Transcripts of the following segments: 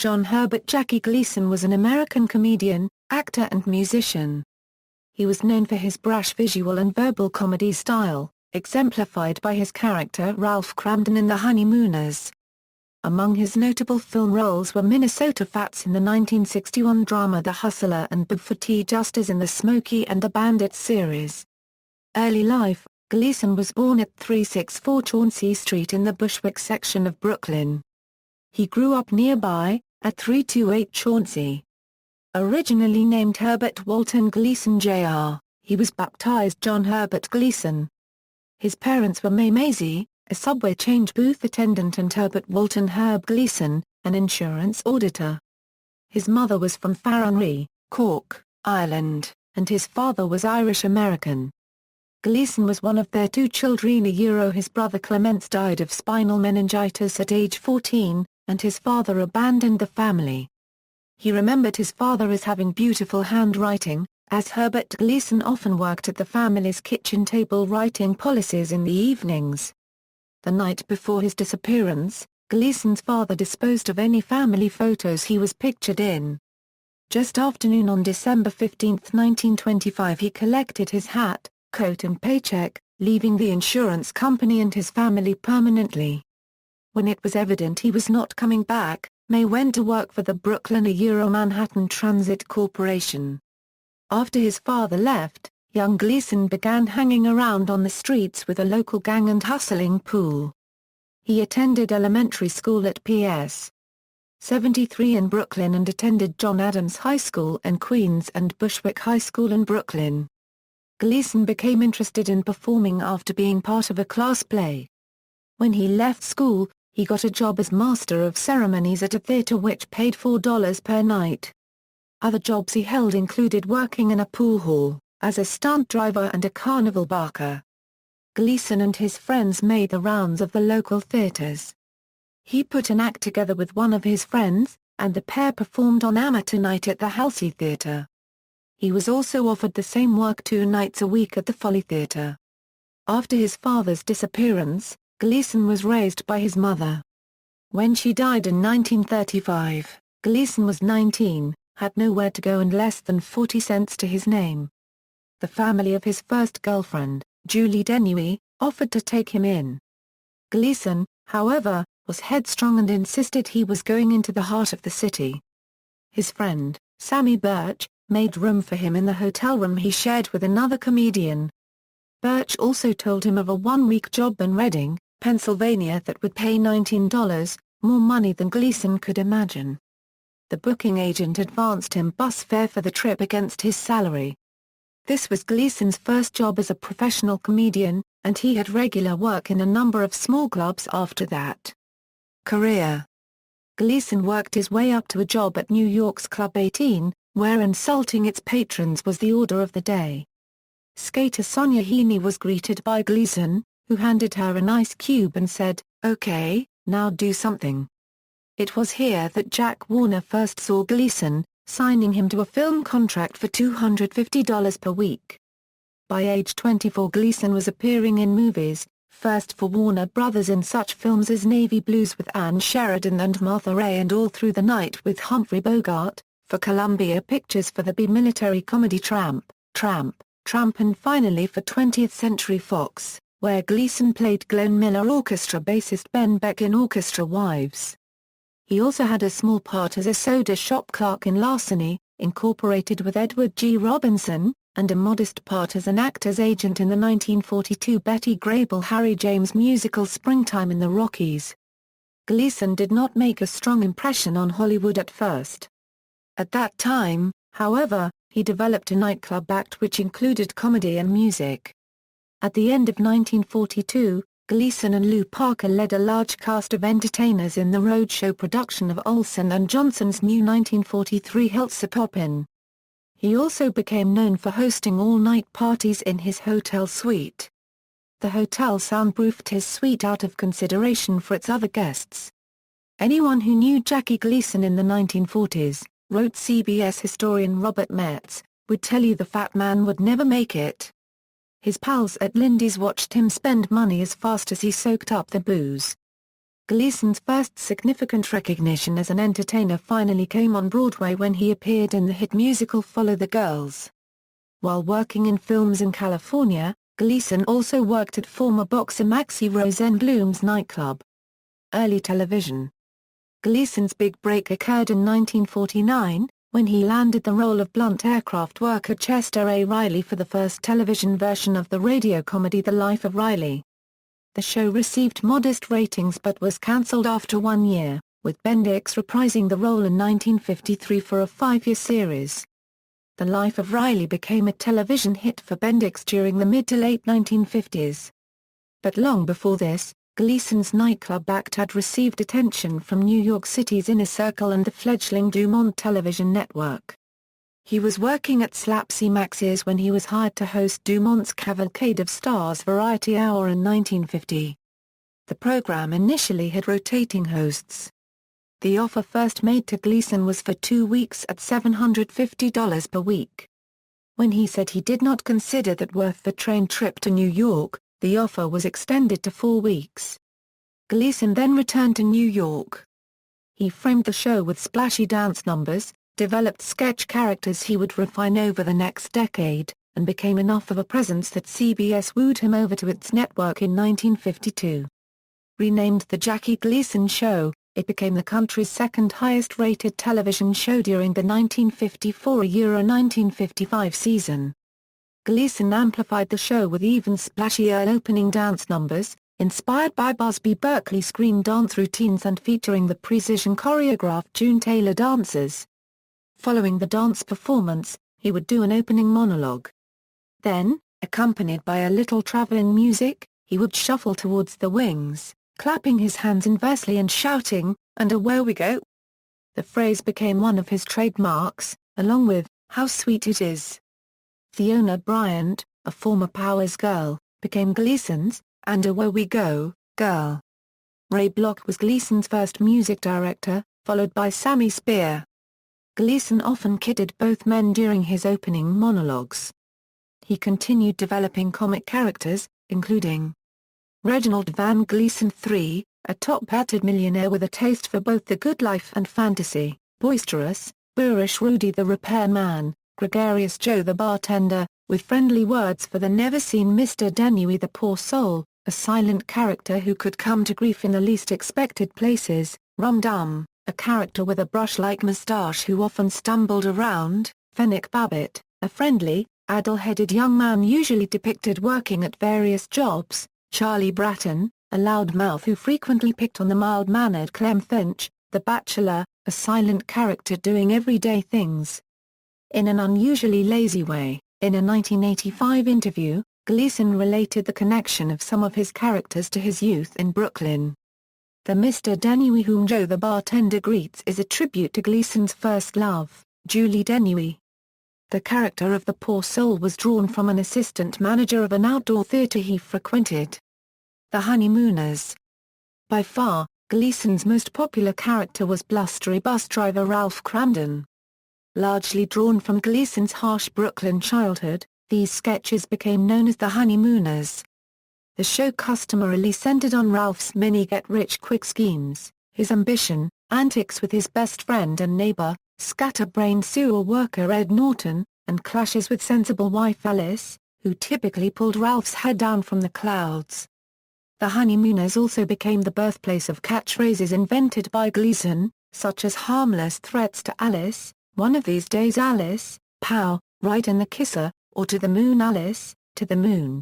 John Herbert. Jackie Gleason was an American comedian, actor and musician. He was known for his brash visual and verbal comedy style, exemplified by his character Ralph Kramden in The Honeymooners. Among his notable film roles were Minnesota Fats in the 1961 drama The Hustler and Buford T just as in the Smokey and the Bandit series. Early life: Gleason was born at 364 Chauncey Street in the Bushwick section of Brooklyn. He grew up nearby, at 328 Chauncey. Originally named Herbert Walton Gleason Jr., he was baptized John Herbert Gleason. His parents were May Maisie, a subway change booth attendant, and Herbert Walton Herb Gleason, an insurance auditor. His mother was from Farranree, Cork, Ireland, and his father was Irish-American. Gleason was one of their 2 children. His brother Clements died of spinal meningitis at age 14, and his father abandoned the family. He remembered his father as having beautiful handwriting, as Herbert Gleason often worked at the family's kitchen table writing policies in the evenings. The night before his disappearance, Gleason's father disposed of any family photos he was pictured in. Just after noon on December 15, 1925, he collected his hat, coat and paycheck, leaving the insurance company and his family permanently. When it was evident he was not coming back, May went to work for the Brooklyn-Manhattan Transit Corporation. After his father left, young Gleason began hanging around on the streets with a local gang and hustling pool. He attended elementary school at PS 73 in Brooklyn and attended John Adams High School in Queens and Bushwick High School in Brooklyn. Gleason became interested in performing after being part of a class play. When he left school, he got a job as master of ceremonies at a theater which paid $4 per night. Other jobs he held included working in a pool hall, as a stunt driver and a carnival barker. Gleason and his friends made the rounds of the local theaters. He put an act together with one of his friends, and the pair performed on amateur night at the Halsey Theatre. He was also offered the same work 2 nights a week at the Folly Theatre. After his father's disappearance, Gleason was raised by his mother. When she died in 1935, Gleason was 19, had nowhere to go and less than 40 cents to his name. The family of his first girlfriend, Julie Denui, offered to take him in. Gleason, however, was headstrong and insisted he was going into the heart of the city. His friend, Sammy Birch, made room for him in the hotel room he shared with another comedian. Birch also told him of a 1-week job in Reading, Pennsylvania that would pay $19, more money than Gleason could imagine. The booking agent advanced him bus fare for the trip against his salary. This was Gleason's first job as a professional comedian, and he had regular work in a number of small clubs after that. Career. Gleason worked his way up to a job at New York's Club 18, where insulting its patrons was the order of the day. Skater Sonia Heaney was greeted by Gleason, who handed her an ice cube and said, "Okay, now do something." It was here that Jack Warner first saw Gleason, signing him to a film contract for $250 per week. By age 24, Gleason was appearing in movies, first for Warner Brothers in such films as Navy Blues with Ann Sheridan and Martha Ray and All Through the Night with Humphrey Bogart, for Columbia Pictures for the B-military comedy Tramp, and finally for 20th Century Fox, where Gleason played Glenn Miller Orchestra bassist Ben Beck in Orchestra Wives. He also had a small part as a soda shop clerk in Larceny, Incorporated with Edward G. Robinson, and a modest part as an actor's agent in the 1942 Betty Grable Harry James musical Springtime in the Rockies. Gleason did not make a strong impression on Hollywood at first. At that time, however, he developed a nightclub act which included comedy and music. At the end of 1942, Gleason and Lou Parker led a large cast of entertainers in the roadshow production of Olsen and Johnson's new 1943 Heltzer Poppin'. He also became known for hosting all-night parties in his hotel suite. The hotel soundproofed his suite out of consideration for its other guests. Anyone who knew Jackie Gleason in the 1940s, wrote CBS historian Robert Metz, would tell you the fat man would never make it. His pals at Lindy's watched him spend money as fast as he soaked up the booze. Gleason's first significant recognition as an entertainer finally came on Broadway when he appeared in the hit musical Follow the Girls. While working in films in California, Gleason also worked at former boxer Maxie Rosenblum's nightclub. Early television. Gleason's big break occurred in 1949, when he landed the role of blunt aircraft worker Chester A. Riley for the first television version of the radio comedy The Life of Riley. The show received modest ratings but was cancelled after 1 year, with Bendix reprising the role in 1953 for a 5-year series. The Life of Riley became a television hit for Bendix during the mid to late 1950s. But long before this, Gleason's nightclub act had received attention from New York City's Inner Circle and the fledgling Dumont television network. He was working at Slapsy Max's when he was hired to host Dumont's Cavalcade of Stars variety hour in 1950. The program initially had rotating hosts. The offer first made to Gleason was for 2 weeks at $750 per week. When he said he did not consider that worth the train trip to New York, the offer was extended to 4 weeks. Gleason then returned to New York. He framed the show with splashy dance numbers, developed sketch characters he would refine over the next decade, and became enough of a presence that CBS wooed him over to its network in 1952. Renamed The Jackie Gleason Show, it became the country's second highest-rated television show during the 1954–1955 season. Gleason amplified the show with even splashier opening dance numbers, inspired by Busby Berkeley screen dance routines and featuring the precision choreographed June Taylor dances. Following the dance performance, he would do an opening monologue. Then, accompanied by a little traveling music, he would shuffle towards the wings, clapping his hands inversely and shouting, "And away we go." The phrase became one of his trademarks, along with, "How sweet it is." Fiona Bryant, a former Powers girl, became Gleason's, "And away we go, girl." Ray Bloch was Gleason's first music director, followed by Sammy Spear. Gleason often kidded both men during his opening monologues. He continued developing comic characters, including Reginald Van Gleason III, a top-hatted millionaire with a taste for both the good life and fantasy, boisterous, boorish Rudy the repairman, gregarious Joe the bartender, with friendly words for the never-seen Mr. Denui the poor soul, a silent character who could come to grief in the least expected places, Rum Dum, a character with a brush-like moustache who often stumbled around, Fenwick Babbitt, a friendly, addle-headed young man usually depicted working at various jobs, Charlie Bratton, a loudmouth who frequently picked on the mild-mannered Clem Finch, the bachelor, a silent character doing everyday things. In an unusually lazy way, in a 1985 interview, Gleason related the connection of some of his characters to his youth in Brooklyn. The Mr. Denui whom Joe the bartender greets is a tribute to Gleason's first love, Julie Denui. The character of the poor soul was drawn from an assistant manager of an outdoor theater he frequented. The Honeymooners. By far, Gleason's most popular character was blustery bus driver Ralph Kramden. Largely drawn from Gleason's harsh Brooklyn childhood, these sketches became known as the Honeymooners. The show customarily centered on Ralph's many get-rich-quick schemes, his ambition, antics with his best friend and neighbor, scatterbrained sewer worker Ed Norton, and clashes with sensible wife Alice, who typically pulled Ralph's head down from the clouds. The Honeymooners also became the birthplace of catchphrases invented by Gleason, such as harmless threats to Alice, "One of these days Alice," "Pow, right in the kisser," or "To the moon Alice, to the moon."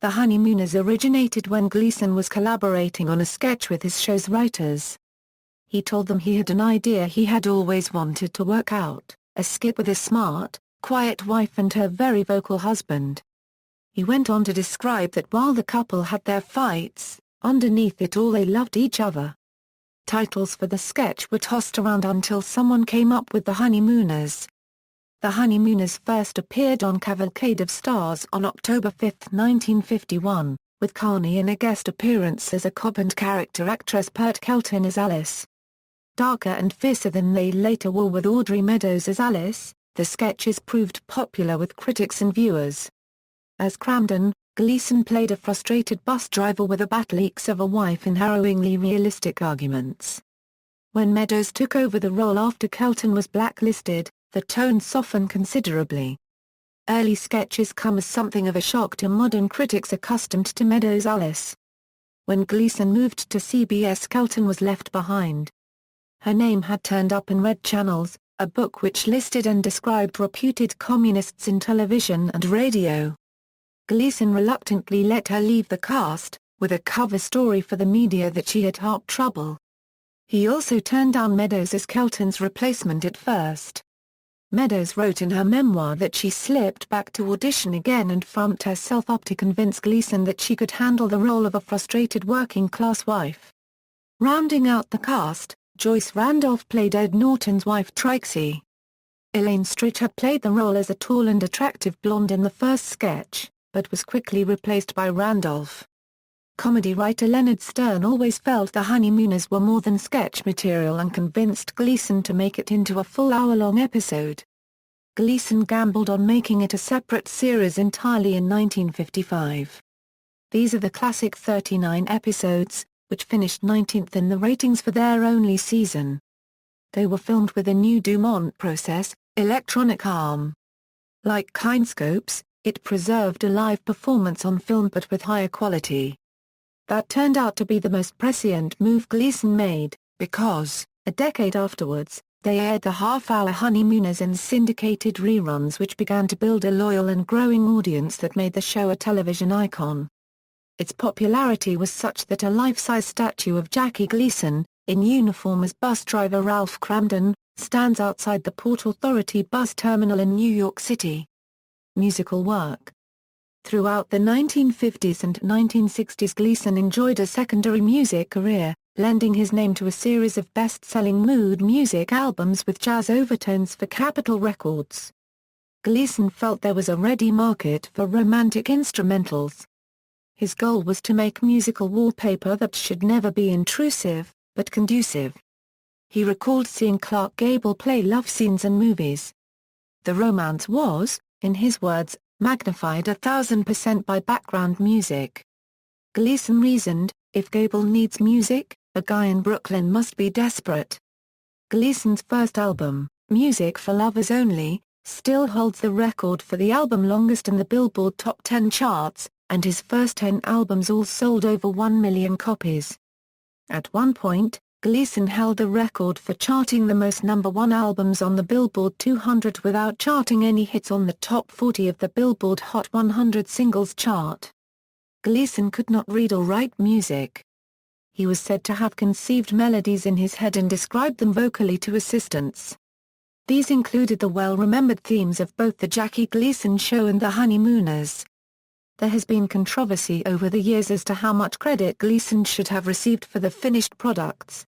The Honeymooners originated when Gleason was collaborating on a sketch with his show's writers. He told them he had an idea he had always wanted to work out, a skit with a smart, quiet wife and her very vocal husband. He went on to describe that while the couple had their fights, underneath it all they loved each other. Titles for the sketch were tossed around until someone came up with the Honeymooners. The Honeymooners first appeared on Cavalcade of Stars on October 5, 1951, with Carney in a guest appearance as a cop and character actress Pert Kelton as Alice. Darker and fiercer than they later were with Audrey Meadows as Alice, the sketches proved popular with critics and viewers. As Kramden, Gleason played a frustrated bus driver with a battle axe of a wife in harrowingly realistic arguments. When Meadows took over the role after Kelton was blacklisted, the tone softened considerably. Early sketches come as something of a shock to modern critics accustomed to Meadows' Alice. When Gleason moved to CBS, Kelton was left behind. Her name had turned up in Red Channels, a book which listed and described reputed communists in television and radio. Gleason reluctantly let her leave the cast, with a cover story for the media that she had heart trouble. He also turned down Meadows as Kelton's replacement at first. Meadows wrote in her memoir that she slipped back to audition again and frumped herself up to convince Gleason that she could handle the role of a frustrated working-class wife. Rounding out the cast, Joyce Randolph played Ed Norton's wife Trixie. Elaine Stritch had played the role as a tall and attractive blonde in the first sketch, but was quickly replaced by Randolph. Comedy writer Leonard Stern always felt the Honeymooners were more than sketch material and convinced Gleason to make it into a full hour-long episode. Gleason gambled on making it a separate series entirely in 1955. These are the classic 39 episodes, which finished 19th in the ratings for their only season. They were filmed with a new Dumont process, electronic arm. Like Kinescopes, it preserved a live performance on film but with higher quality. That turned out to be the most prescient move Gleason made, because, a decade afterwards, they aired the half-hour Honeymooners in syndicated reruns which began to build a loyal and growing audience that made the show a television icon. Its popularity was such that a life-size statue of Jackie Gleason, in uniform as bus driver Ralph Kramden, stands outside the Port Authority bus terminal in New York City. Musical work. Throughout the 1950s and 1960s, Gleason enjoyed a secondary music career, lending his name to a series of best-selling mood music albums with jazz overtones for Capitol Records. Gleason felt there was a ready market for romantic instrumentals. His goal was to make musical wallpaper that should never be intrusive, but conducive. He recalled seeing Clark Gable play love scenes in movies. The romance was, in his words, magnified 1,000% by background music. Gleason reasoned, if Gable needs music, a guy in Brooklyn must be desperate. Gleason's first album, Music for Lovers Only, still holds the record for the album longest in the Billboard Top 10 charts, and his first 10 albums all sold over 1 million copies. At one point, Gleason held the record for charting the most #1 albums on the Billboard 200 without charting any hits on the top 40 of the Billboard Hot 100 singles chart. Gleason could not read or write music. He was said to have conceived melodies in his head and described them vocally to assistants. These included the well-remembered themes of both The Jackie Gleason Show and The Honeymooners. There has been controversy over the years as to how much credit Gleason should have received for the finished products.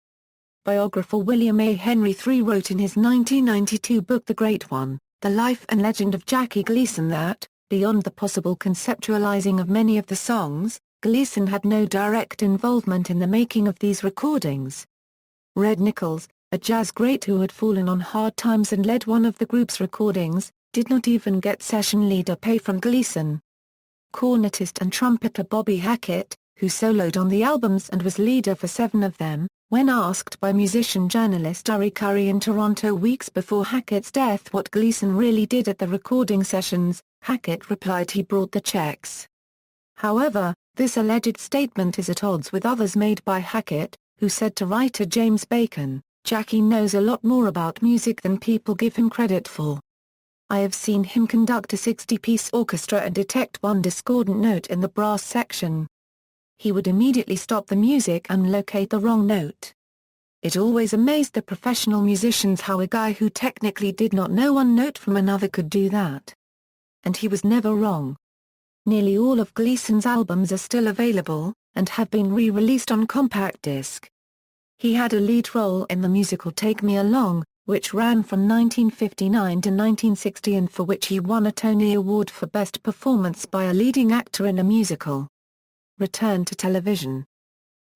Biographer William A. Henry III wrote in his 1992 book The Great One, The Life and Legend of Jackie Gleason that, beyond the possible conceptualizing of many of the songs, Gleason had no direct involvement in the making of these recordings. Red Nichols, a jazz great who had fallen on hard times and led one of the group's recordings, did not even get session leader pay from Gleason. Cornetist and trumpeter Bobby Hackett, who soloed on the albums and was leader for 7 of them, when asked by musician-journalist Uri Curry in Toronto weeks before Hackett's death what Gleason really did at the recording sessions, Hackett replied he brought the checks. However, this alleged statement is at odds with others made by Hackett, who said to writer James Bacon, "Jackie knows a lot more about music than people give him credit for. I have seen him conduct a 60-piece orchestra and detect one discordant note in the brass section. He would immediately stop the music and locate the wrong note. It always amazed the professional musicians how a guy who technically did not know one note from another could do that. And he was never wrong." Nearly all of Gleason's albums are still available, and have been re-released on compact disc. He had a lead role in the musical Take Me Along, which ran from 1959 to 1960 and for which he won a Tony Award for Best Performance by a Leading Actor in a Musical. Return to television.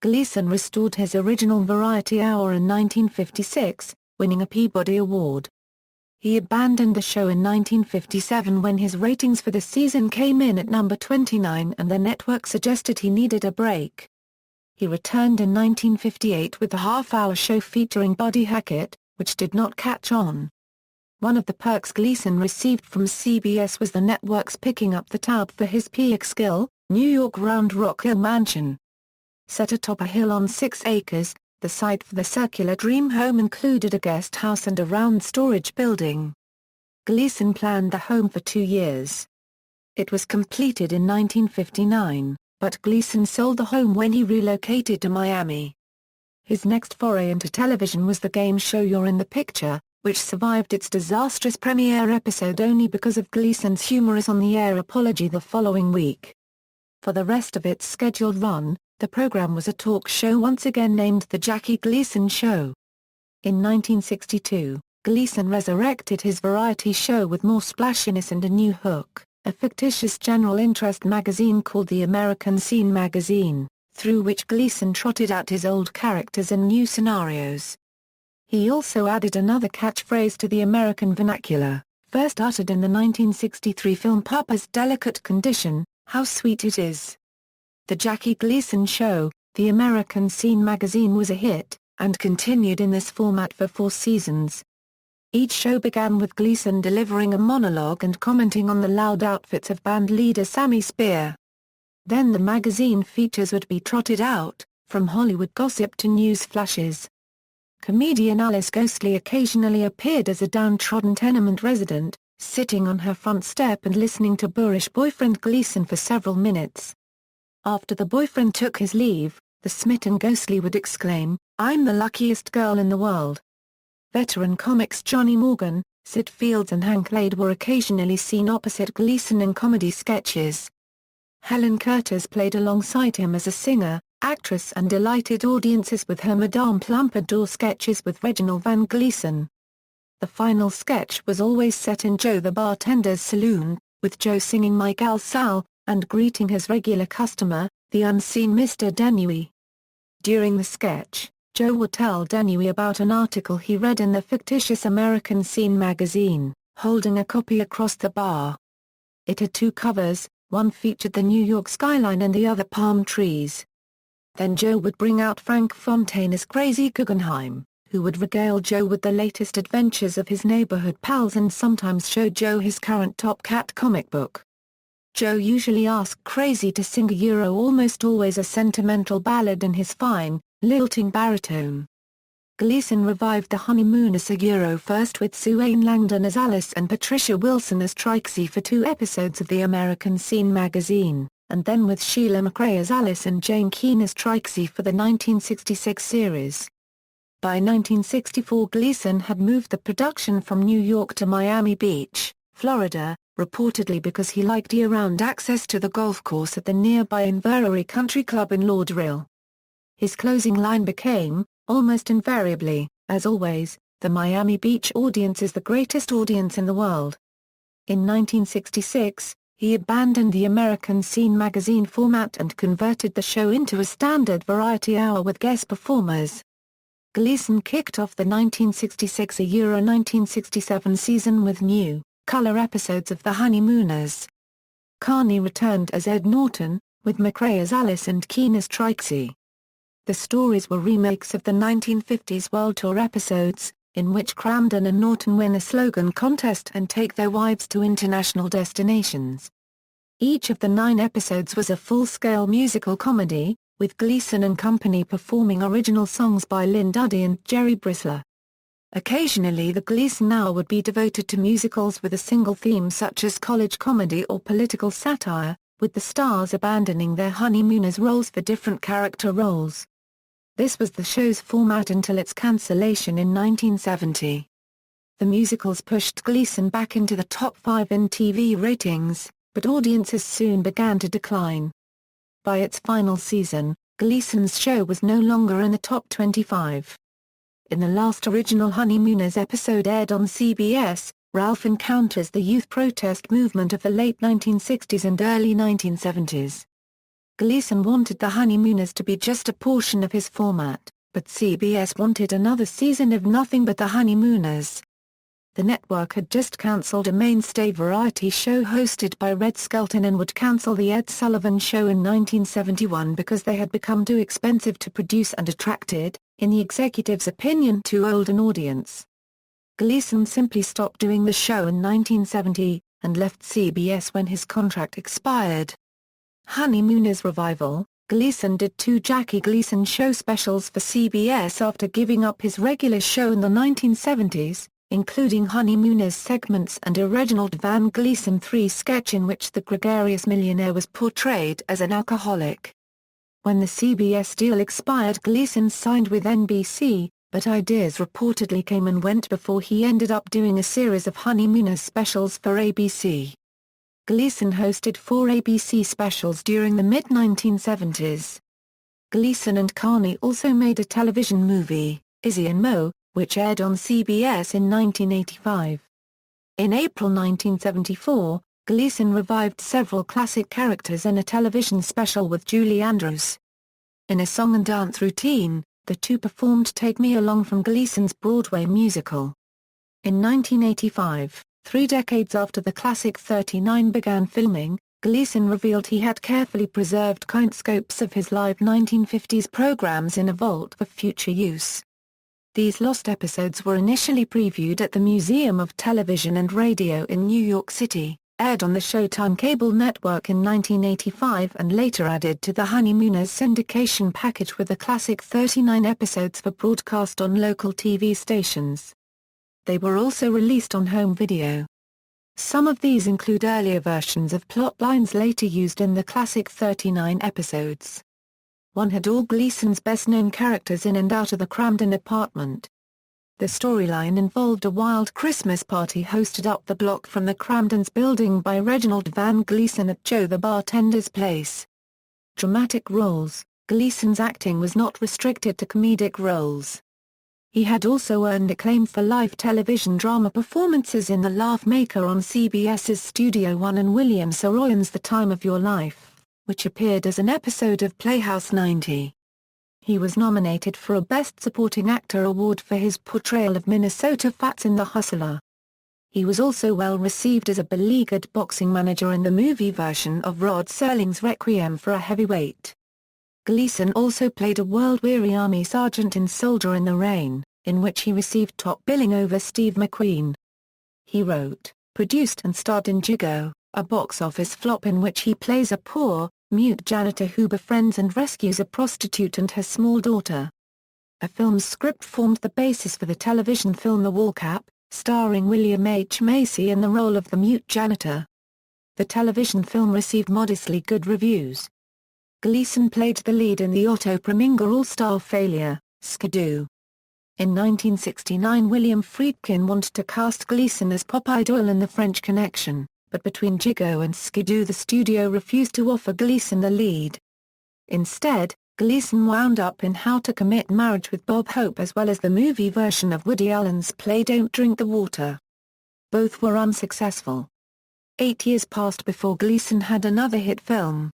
Gleason restored his original Variety Hour in 1956, winning a Peabody Award. He abandoned the show in 1957 when his ratings for the season came in at number 29 and the network suggested he needed a break. He returned in 1958 with the half-hour show featuring Buddy Hackett, which did not catch on. One of the perks Gleason received from CBS was the network's picking up the tab for his Peekskill, New York Round Rock Hill mansion. Set atop a hill on 6 acres, the site for the circular dream home included a guest house and a round storage building. Gleason planned the home for 2 years. It was completed in 1959, but Gleason sold the home when he relocated to Miami. His next foray into television was the game show You're in the Picture, which survived its disastrous premiere episode only because of Gleason's humorous on-the-air apology the following week. For the rest of its scheduled run, the program was a talk show once again named The Jackie Gleason Show. In 1962, Gleason resurrected his variety show with more splashiness and a new hook, a fictitious general interest magazine called the American Scene magazine, through which Gleason trotted out his old characters in new scenarios. He also added another catchphrase to the American vernacular, first uttered in the 1963 film Papa's Delicate Condition, "How Sweet It Is." The Jackie Gleason Show, the American Scene magazine was a hit, and continued in this format for 4 seasons. Each show began with Gleason delivering a monologue and commenting on the loud outfits of band leader Sammy Spear. Then the magazine features would be trotted out, from Hollywood gossip to news flashes. Comedian Alice Ghostley occasionally appeared as a downtrodden tenement resident, sitting on her front step and listening to boorish boyfriend Gleason for several minutes. After the boyfriend took his leave, the smitten Ghostley would exclaim, "I'm the luckiest girl in the world." Veteran comics Johnny Morgan, Sid Fields and Hank Lade were occasionally seen opposite Gleason in comedy sketches. Helen Curtis played alongside him as a singer, actress and delighted audiences with her Madame Pompadour sketches with Reginald Van Gleason. The final sketch was always set in Joe the bartender's saloon, with Joe singing My Gal Sal, and greeting his regular customer, the unseen Mr. Denui. During the sketch, Joe would tell Denui about an article he read in the fictitious American Scene magazine, holding a copy across the bar. It had 2 covers, one featured the New York skyline and the other palm trees. Then Joe would bring out Frank Fontaine as Crazy Guggenheim, who would regale Joe with the latest adventures of his neighborhood pals and sometimes show Joe his current Top Cat comic book. Joe usually asked Crazy to sing almost always a sentimental ballad in his fine, lilting baritone. Gleason revived the Honeymooners first with Sue Ann Langdon as Alice and Patricia Wilson as Trixie for 2 episodes of the American Scene magazine, and then with Sheila McRae as Alice and Jane Keane as Trixie for the 1966 series. By 1964 Gleason had moved the production from New York to Miami Beach, Florida, reportedly because he liked year-round access to the golf course at the nearby Inverurie Country Club in Lauderdale. His closing line became, almost invariably, as always, the Miami Beach audience is the greatest audience in the world. In 1966, he abandoned the American Scene magazine format and converted the show into a standard variety hour with guest performers. Gleason kicked off the 1966-1967 season with new, color episodes of The Honeymooners. Carney returned as Ed Norton, with McRae as Alice and Keane as Trixie. The stories were remakes of the 1950s World Tour episodes, in which Kramden and Norton win a slogan contest and take their wives to international destinations. Each of the 9 episodes was a full-scale musical comedy, with Gleason and company performing original songs by Lynn Duddy and Jerry Brisler. Occasionally the Gleason Hour would be devoted to musicals with a single theme such as college comedy or political satire, with the stars abandoning their honeymooners roles for different character roles. This was the show's format until its cancellation in 1970. The musicals pushed Gleason back into the top 5 in TV ratings, but audiences soon began to decline. By its final season, Gleason's show was no longer in the top 25. In the last original Honeymooners episode aired on CBS, Ralph encounters the youth protest movement of the late 1960s and early 1970s. Gleason wanted the Honeymooners to be just a portion of his format, but CBS wanted another season of nothing but the Honeymooners. The network had just cancelled a mainstay variety show hosted by Red Skelton and would cancel The Ed Sullivan Show in 1971 because they had become too expensive to produce and attracted, in the executive's opinion, too old an audience. Gleason simply stopped doing the show in 1970, and left CBS when his contract expired. Honeymooners Revival. Gleason did 2 Jackie Gleason show specials for CBS after giving up his regular show in the 1970s, including Honeymooners segments and a Reginald Van Gleason 3 sketch in which the gregarious millionaire was portrayed as an alcoholic. When the CBS deal expired, Gleason signed with NBC, but ideas reportedly came and went before he ended up doing a series of Honeymooners specials for ABC. Gleason hosted 4 ABC specials during the mid-1970s. Gleason and Carney also made a television movie, Izzy and Mo, which aired on CBS in 1985. In April 1974, Gleason revived several classic characters in a television special with Julie Andrews. In a song and dance routine, the two performed Take Me Along from Gleason's Broadway musical. In 1985, 3 decades after the classic 39 began filming, Gleason revealed he had carefully preserved countscopes of his live 1950s programs in a vault for future use. These lost episodes were initially previewed at the Museum of Television and Radio in New York City, aired on the Showtime cable network in 1985 and later added to the Honeymooners syndication package with the classic 39 episodes for broadcast on local TV stations. They were also released on home video. Some of these include earlier versions of plot lines later used in the classic 39 episodes. One had all Gleason's best-known characters in and out of the Kramden apartment. The storyline involved a wild Christmas party hosted up the block from the Kramdens' building by Reginald Van Gleason at Joe the bartender's place. Dramatic roles. Gleason's acting was not restricted to comedic roles. He had also earned acclaim for live television drama performances in The Laugh Maker on CBS's Studio One and William Saroyan's The Time of Your Life, which appeared as an episode of Playhouse 90. He was nominated for a Best Supporting Actor award for his portrayal of Minnesota Fats in The Hustler. He was also well received as a beleaguered boxing manager in the movie version of Rod Serling's Requiem for a Heavyweight. Gleason also played a world-weary Army sergeant in Soldier in the Rain, in which he received top billing over Steve McQueen. He wrote, produced and starred in Jigo, a box office flop in which he plays a poor, mute janitor who befriends and rescues a prostitute and her small daughter. A film's script formed the basis for the television film The Wallcap, starring William H. Macy in the role of the mute janitor. The television film received modestly good reviews. Gleason played the lead in the Otto Preminger all-star failure, Skidoo. In 1969, William Friedkin wanted to cast Gleason as Pop Idol in The French Connection, but between Jigo and Skidoo the studio refused to offer Gleason the lead. Instead, Gleason wound up in How to Commit Marriage with Bob Hope as well as the movie version of Woody Allen's play Don't Drink the Water. Both were unsuccessful. 8 years passed before Gleason had another hit film.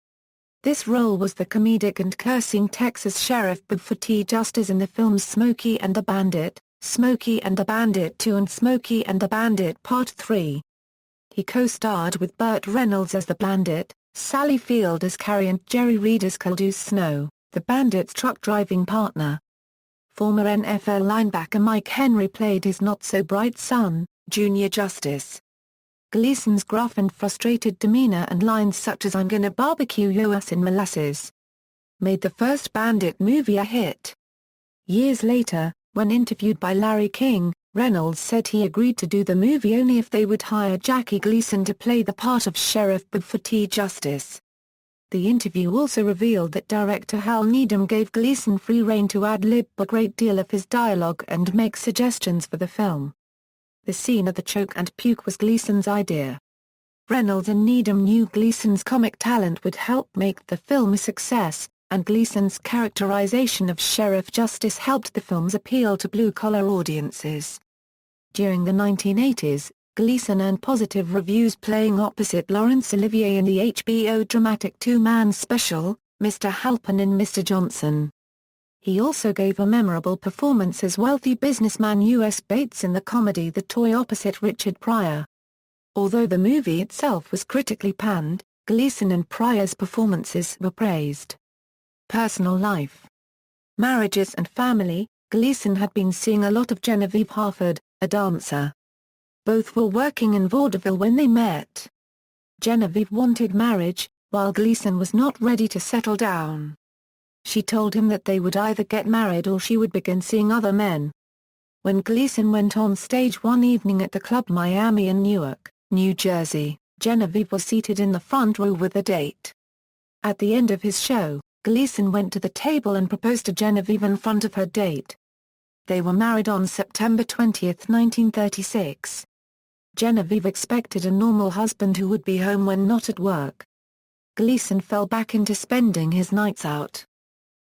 This role was the comedic and cursing Texas Sheriff Buford T. just as in the films Smokey and the Bandit, Smokey and the Bandit 2 and Smokey and the Bandit Part 3. He co-starred with Burt Reynolds as the Bandit, Sally Field as Carrie and Jerry Reed as Caldous Snow, the Bandit's truck-driving partner. Former NFL linebacker Mike Henry played his not-so-bright son, Junior Justice. Gleason's gruff and frustrated demeanor and lines such as "I'm gonna barbecue yo' ass in molasses" made the first Bandit movie a hit. Years later, when interviewed by Larry King, Reynolds said he agreed to do the movie only if they would hire Jackie Gleason to play the part of Sheriff Buford T. Justice. The interview also revealed that director Hal Needham gave Gleason free rein to ad-lib a great deal of his dialogue and make suggestions for the film. The scene at the Choke and Puke was Gleason's idea. Reynolds and Needham knew Gleason's comic talent would help make the film a success, and Gleason's characterization of Sheriff Justice helped the film's appeal to blue-collar audiences. During the 1980s, Gleason earned positive reviews playing opposite Laurence Olivier in the HBO dramatic two-man special, Mr. Halpin and Mr. Johnson. He also gave a memorable performance as wealthy businessman U.S. Bates in the comedy The Toy opposite Richard Pryor. Although the movie itself was critically panned, Gleason and Pryor's performances were praised. Personal life. Marriages and family. Gleason had been seeing a lot of Genevieve Harford, a dancer. Both were working in vaudeville when they met. Genevieve wanted marriage, while Gleason was not ready to settle down. She told him that they would either get married or she would begin seeing other men. When Gleason went on stage one evening at the Club Miami in Newark, New Jersey, Genevieve was seated in the front row with a date. At the end of his show, Gleason went to the table and proposed to Genevieve in front of her date. They were married on September 20, 1936. Genevieve expected a normal husband who would be home when not at work. Gleason fell back into spending his nights out.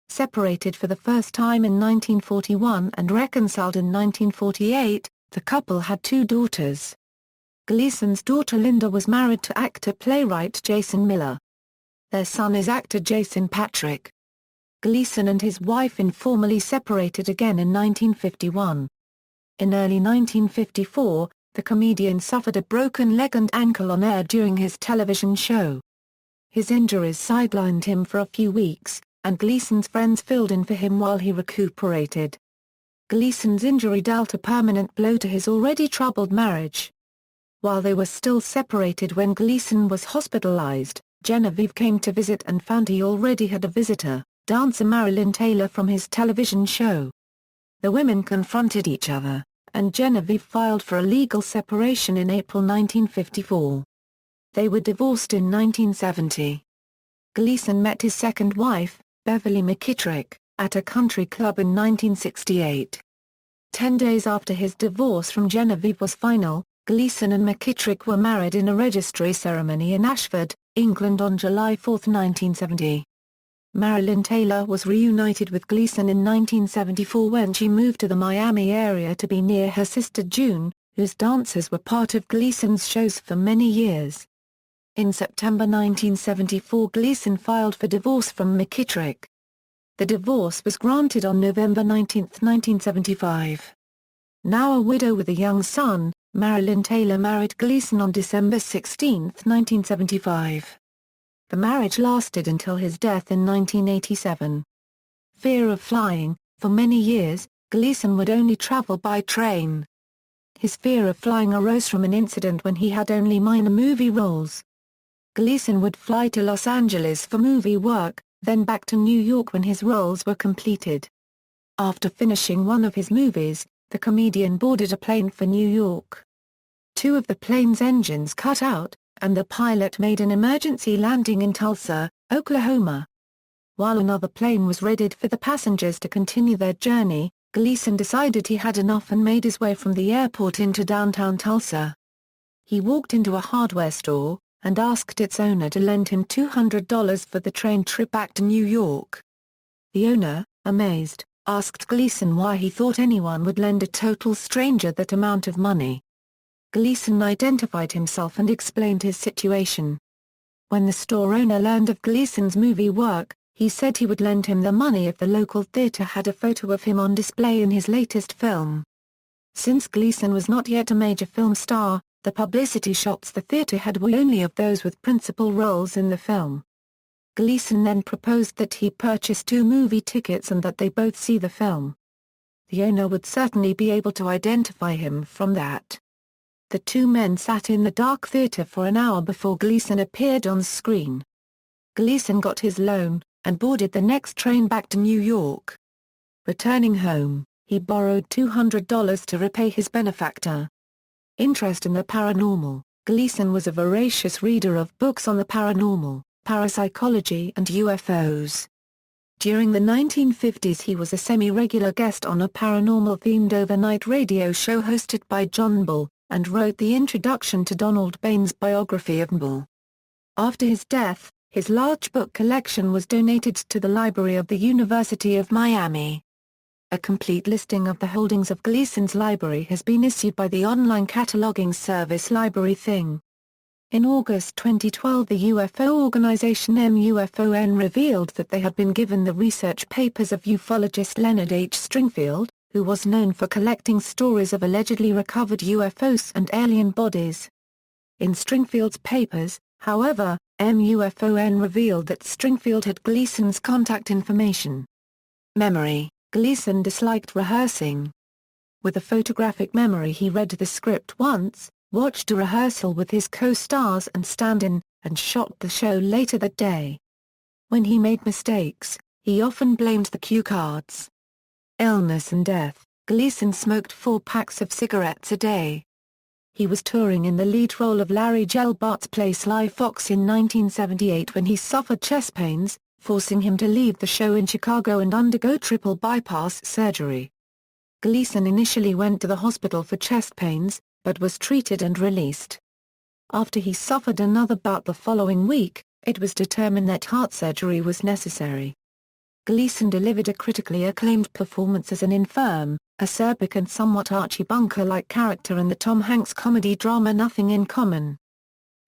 Separated for the first time in 1941 and reconciled in 1948, the couple had 2 daughters. Gleason's daughter Linda was married to actor-playwright Jason Miller. Their son is actor Jason Patrick. Gleason and his wife informally separated again in 1951. In early 1954, the comedian suffered a broken leg and ankle on air during his television show. His injuries sidelined him for a few weeks, and Gleason's friends filled in for him while he recuperated. Gleason's injury dealt a permanent blow to his already troubled marriage. While they were still separated when Gleason was hospitalized, Genevieve came to visit and found he already had a visitor, dancer Marilyn Taylor from his television show. The women confronted each other, and Genevieve filed for a legal separation in April 1954. They were divorced in 1970. Gleason met his second wife, Beverly McKittrick, at a country club in 1968. 10 days after his divorce from Genevieve was final, Gleason and McKittrick were married in a registry ceremony in Ashford, England on July 4, 1970. Marilyn Taylor was reunited with Gleason in 1974 when she moved to the Miami area to be near her sister June, whose dancers were part of Gleason's shows for many years. In September 1974 Gleason filed for divorce from McKittrick. The divorce was granted on November 19, 1975. Now a widow with a young son, Marilyn Taylor married Gleason on December 16, 1975. The marriage lasted until his death in 1987. Fear of flying. For many years, Gleason would only travel by train. His fear of flying arose from an incident when he had only minor movie roles. Gleason would fly to Los Angeles for movie work, then back to New York when his roles were completed. After finishing one of his movies, the comedian boarded a plane for New York. 2 of the plane's engines cut out, and the pilot made an emergency landing in Tulsa, Oklahoma. While another plane was readied for the passengers to continue their journey, Gleason decided he had enough and made his way from the airport into downtown Tulsa. He walked into a hardware store, and asked its owner to lend him $200 for the train trip back to New York. The owner, amazed, asked Gleason why he thought anyone would lend a total stranger that amount of money. Gleason identified himself and explained his situation. When the store owner learned of Gleason's movie work, he said he would lend him the money if the local theater had a photo of him on display in his latest film. Since Gleason was not yet a major film star, the publicity shots the theater had were only of those with principal roles in the film. Gleason then proposed that he purchase 2 movie tickets and that they both see the film. The owner would certainly be able to identify him from that. The 2 men sat in the dark theater for an hour before Gleason appeared on screen. Gleason got his loan, and boarded the next train back to New York. Returning home, he borrowed $200 to repay his benefactor. Interest in the paranormal. Gleason was a voracious reader of books on the paranormal, parapsychology and UFOs. During the 1950s he was a semi-regular guest on a paranormal-themed overnight radio show hosted by John Bull, and wrote the introduction to Donald Bain's biography of Bull. After his death, his large book collection was donated to the Library of the University of Miami. A complete listing of the holdings of Gleason's library has been issued by the online cataloging service Library Thing. In August 2012, the UFO organization MUFON revealed that they had been given the research papers of ufologist Leonard H. Stringfield, who was known for collecting stories of allegedly recovered UFOs and alien bodies. In Stringfield's papers, however, MUFON revealed that Stringfield had Gleason's contact information. Memory: Gleason disliked rehearsing. With a photographic memory, he read the script once, watched a rehearsal with his co-stars and stand-in, and shot the show later that day. When he made mistakes, he often blamed the cue cards. Illness and death: Gleason smoked 4 packs of cigarettes a day. He was touring in the lead role of Larry Gelbart's play Sly Fox in 1978 when he suffered chest pains, forcing him to leave the show in Chicago and undergo triple bypass surgery. Gleason initially went to the hospital for chest pains, but was treated and released. After he suffered another bout the following week, it was determined that heart surgery was necessary. Gleason delivered a critically acclaimed performance as an infirm, acerbic and somewhat Archie Bunker-like character in the Tom Hanks comedy-drama Nothing in Common.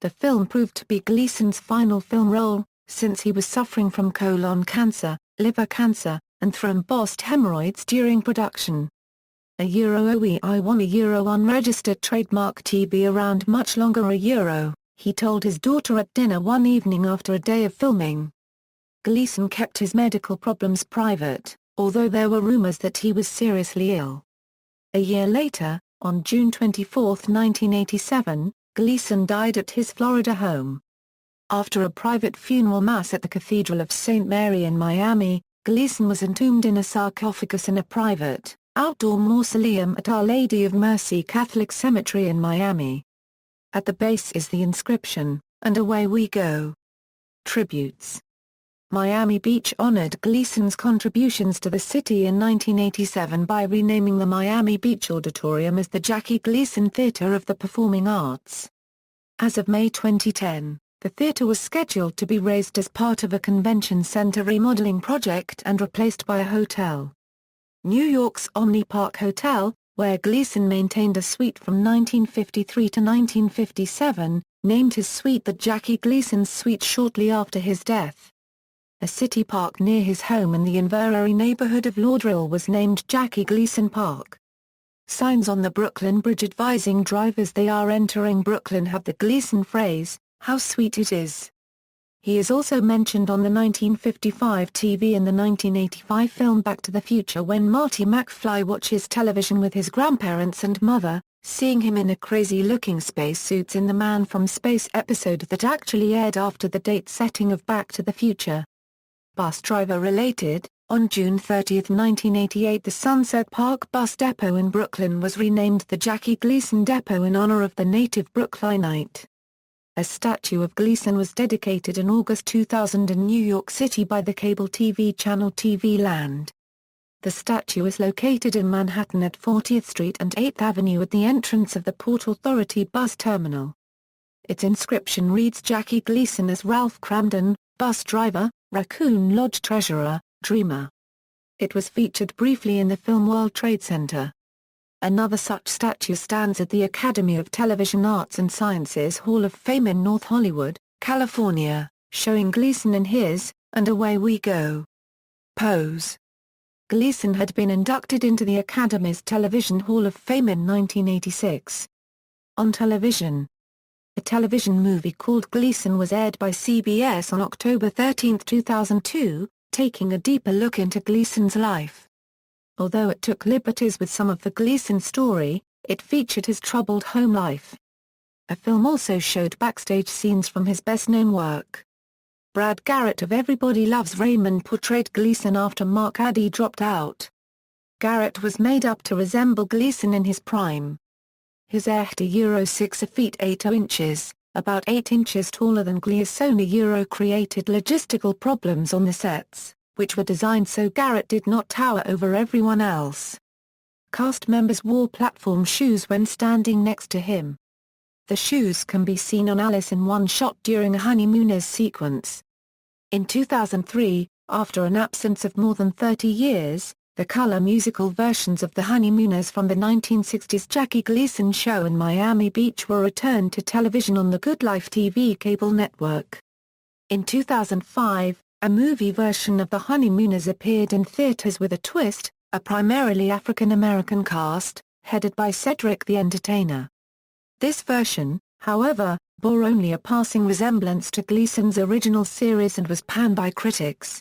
The film proved to be Gleason's final film role, since he was suffering from colon cancer, liver cancer, and thrombosed hemorrhoids during production. €OEI1 unregistered trademark to be around much longer €, he told his daughter at dinner one evening after a day of filming. Gleason kept his medical problems private, although there were rumors that he was seriously ill. A year later, on June 24, 1987, Gleason died at his Florida home. After a private funeral mass at the Cathedral of St. Mary in Miami, Gleason was entombed in a sarcophagus in a private, outdoor mausoleum at Our Lady of Mercy Catholic Cemetery in Miami. At the base is the inscription, "And away we go." Tributes: Miami Beach honored Gleason's contributions to the city in 1987 by renaming the Miami Beach Auditorium as the Jackie Gleason Theater of the Performing Arts. As of May 2010, the theater was scheduled to be razed as part of a convention center remodeling project and replaced by a hotel. New York's Omni Park Hotel, where Gleason maintained a suite from 1953 to 1957, named his suite the Jackie Gleason Suite shortly after his death. A city park near his home in the Inverrary neighborhood of Lauderdale was named Jackie Gleason Park. Signs on the Brooklyn Bridge advising drivers they are entering Brooklyn have the Gleason phrase, "How sweet it is." He is also mentioned on the 1955 TV and the 1985 film Back to the Future when Marty McFly watches television with his grandparents and mother, seeing him in a crazy-looking spacesuits in the Man from Space episode that actually aired after the date setting of Back to the Future. Bus driver related: on June 30, 1988, the Sunset Park Bus Depot in Brooklyn was renamed the Jackie Gleason Depot in honor of the native Brooklynite. A statue of Gleason was dedicated in August 2000 in New York City by the cable TV channel TV Land. The statue is located in Manhattan at 40th Street and 8th Avenue at the entrance of the Port Authority bus terminal. Its inscription reads Jackie Gleason as Ralph Kramden, bus driver, Raccoon Lodge treasurer, dreamer. It was featured briefly in the film World Trade Center. Another such statue stands at the Academy of Television Arts and Sciences Hall of Fame in North Hollywood, California, showing Gleason in his "And Away We Go" pose. Gleason had been inducted into the Academy's Television Hall of Fame in 1986. On television, a television movie called Gleason was aired by CBS on October 13, 2002, taking a deeper look into Gleason's life. Although it took liberties with some of the Gleason story, it featured his troubled home life. A film also showed backstage scenes from his best-known work. Brad Garrett of Everybody Loves Raymond portrayed Gleason after Mark Addy dropped out. Garrett was made up to resemble Gleason in his prime. His height €6 feet 8 inches, about 8 inches taller than Gleason created logistical problems on the sets, which were designed so Garrett did not tower over everyone else. Cast members wore platform shoes when standing next to him. The shoes can be seen on Alice in one shot during a Honeymooners sequence. In 2003, after an absence of more than 30 years, The color musical versions of the Honeymooners from the 1960s Jackie Gleason Show in Miami Beach were returned to television on the Good Life TV cable network. In 2005, a movie version of the Honeymooners appeared in theaters with a twist, a primarily African-American cast, headed by Cedric the Entertainer. This version, however, bore only a passing resemblance to Gleason's original series and was panned by critics.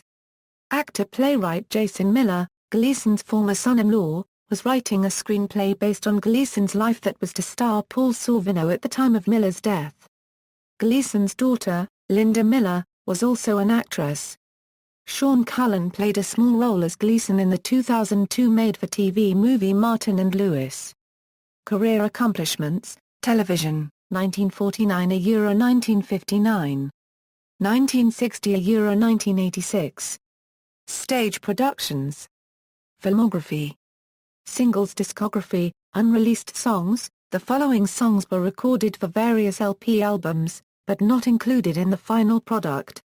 Actor-playwright Jason Miller, Gleason's former son-in-law, was writing a screenplay based on Gleason's life that was to star Paul Sorvino at the time of Miller's death. Gleason's daughter, Linda Miller, was also an actress. Sean Cullen played a small role as Gleason in the 2002 made-for-TV movie Martin and Lewis. Career accomplishments: television, 1949 Euro 1959. 1960 Euro 1986. Stage productions. Filmography. Singles discography, unreleased songs. The following songs were recorded for various LP albums, but not included in the final product.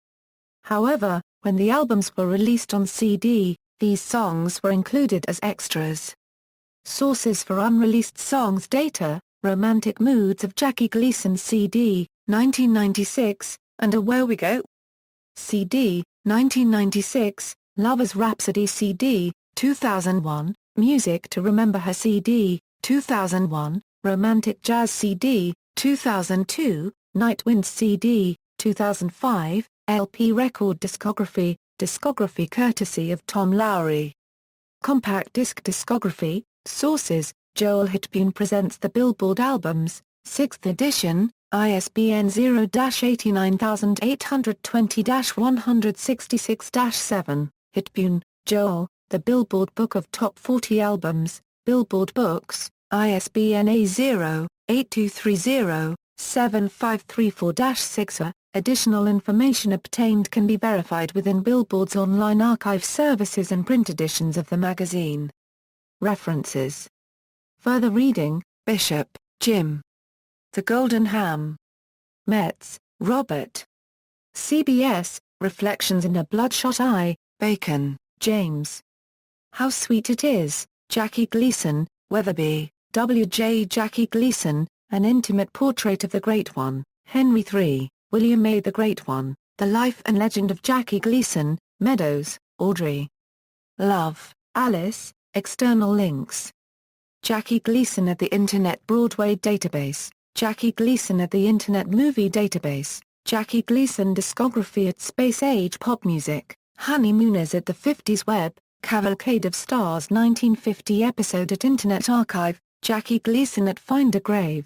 However, when the albums were released on CD, these songs were included as extras. Sources for unreleased songs: data, Romantic Moods of Jackie Gleason CD, 1996, and A Where We Go CD, 1996, Lover's Rhapsody CD, 2001, Music to Remember Her CD, 2001, Romantic Jazz CD, 2002, Night Winds CD, 2005, LP record discography, discography courtesy of Tom Lowry. Compact disc discography, sources, Joel Hitbune presents the Billboard Albums, 6th edition, ISBN 0-89820-166-7, Hitbune, Joel, The Billboard Book of Top 40 Albums, Billboard Books, ISBN A0-8230-7534-6. Additional information obtained can be verified within Billboard's online archive services and print editions of the magazine. References. Further reading: Bishop, Jim. The Golden Ham. Metz, Robert. CBS, Reflections in a Bloodshot Eye, Bacon, James. How Sweet It Is, Jackie Gleason, Weatherby, W. J. Jackie Gleason, An Intimate Portrait of the Great One, Henry III, William A. The Great One, The Life and Legend of Jackie Gleason, Meadows, Audrey. Love, Alice, External links. Jackie Gleason at the Internet Broadway Database, Jackie Gleason at the Internet Movie Database, Jackie Gleason discography at Space Age Pop Music, Honeymooners at the 50s Web, Cavalcade of Stars 1950 episode at Internet Archive, Jackie Gleason at Find a Grave.